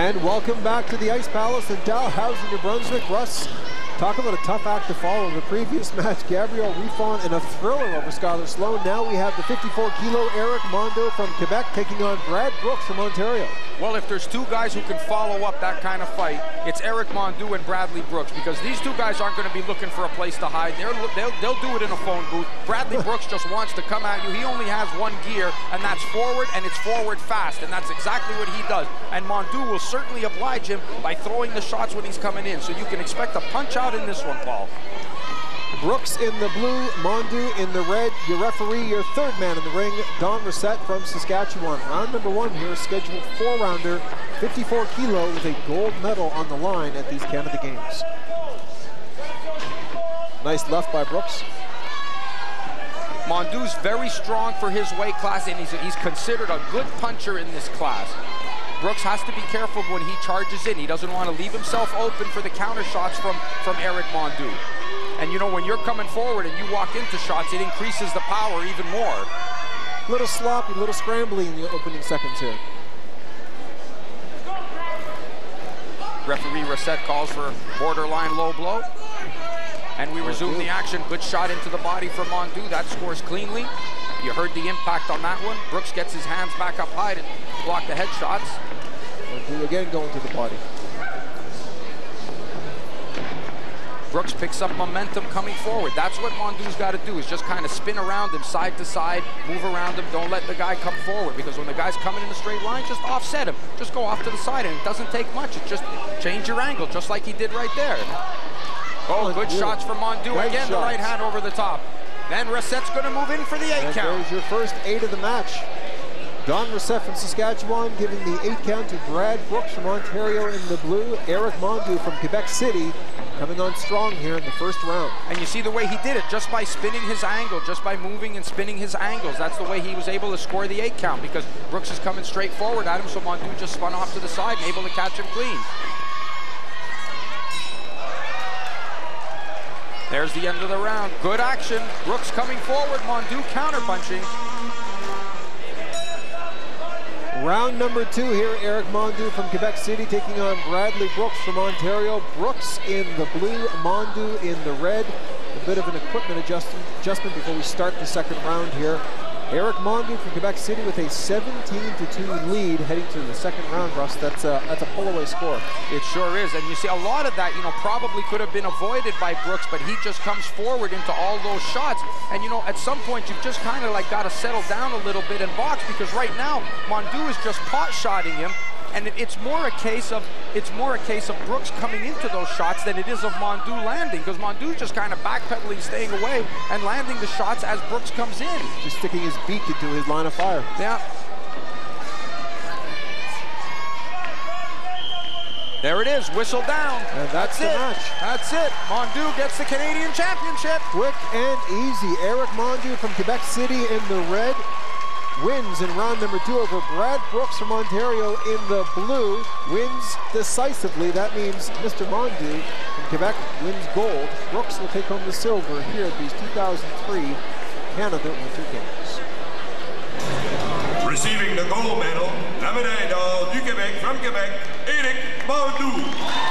And welcome back to the Ice Palace in Dalhousie, New Brunswick. Russ, talk about a tough act to follow. The previous match, Gabrielle Riffon in a thriller over Skylar Sloan. Now we have the 54-kilo Eric Mondou from Quebec taking on Brad Brooks from Ontario. Well, if there's two guys who can follow up that kind of fight, it's Eric Mondou and Bradley Brooks, because these two guys aren't going to be looking for a place to hide. They'll do it in a phone booth. Bradley Brooks just wants to come at you. He only has one gear, and that's forward, and it's forward fast, and that's exactly what he does. And Mondou will certainly oblige him by throwing the shots when he's coming in, so you can expect a punch out in this one, Paul. Brooks in the blue, Mondou in the red. Your referee, your third man in the ring, Don Reset from Saskatchewan. Round number one here, scheduled 4-rounder, 54 kilo with a gold medal on the line at these Canada Games. Nice left by Brooks. Mondou's very strong for his weight class, and he's considered a good puncher in this class. Brooks has to be careful when he charges in. He doesn't want to leave himself open for the counter shots from Eric Mondou. And you know, when you're coming forward and you walk into shots, it increases the power even more. Little sloppy, little scrambly in the opening seconds here. Referee Reset calls for borderline low blow. And we resume the action. Good shot into the body for Mondou. That scores cleanly. You heard the impact on that one. Brooks gets his hands back up high to block the headshots. Mondou again going to the body. Brooks picks up momentum coming forward. That's what Mondou's got to do, is just kind of spin around him side to side, move around him. Don't let the guy come forward, because when the guy's coming in a straight line, just offset him. Just go off to the side, and it doesn't take much. It's just change your angle, just like he did right there. Oh, good shots from Mondou. Again, the right hand over the top. Then Reset's going to move in for the 8 count. There's your first 8 of the match. Don Reset from Saskatchewan giving the 8 count to Brad Brooks from Ontario in the blue. Eric Mondou from Quebec City coming on strong here in the first round. And you see the way he did it, just by spinning his angle, just by moving and spinning his angles. That's the way he was able to score the 8 count, because Brooks is coming straight forward at him, so Mondou just spun off to the side and able to catch him clean. There's the end of the round. Good action. Brooks coming forward, Mondou counter-punching. Round number 2 here, Eric Mondou from Quebec City taking on Bradley Brooks from Ontario. Brooks in the blue, Mondou in the red. A bit of an equipment adjustment before we start the second round here. Eric Mondou from Quebec City with a 17-2 lead heading to the second round, Russ. That's a pull-away score. It sure is, and you see a lot of that, you know, probably could have been avoided by Brooks, but he just comes forward into all those shots. And you know, at some point, you've just kind of like got to settle down a little bit and box, because right now, Mondou is just pot-shotting him. And it's more a case of Brooks coming into those shots than it is of Mondou landing, because Mondou's just kind of backpedaling, staying away, and landing the shots as Brooks comes in. Just sticking his beak into his line of fire. Yeah. There it is, whistle down. And that's the match. That's it. Mondou gets the Canadian Championship. Quick and easy. Eric Mondou from Quebec City in the red wins in round number 2 over Brad Brooks from Ontario in the blue. Wins decisively. That means Mr. Mondou from Quebec wins gold. Brooks will take home the silver here at these 2003 Canada Winter Games. Receiving the gold medal, la médaille d'or du Québec from Quebec, Eric Mondou.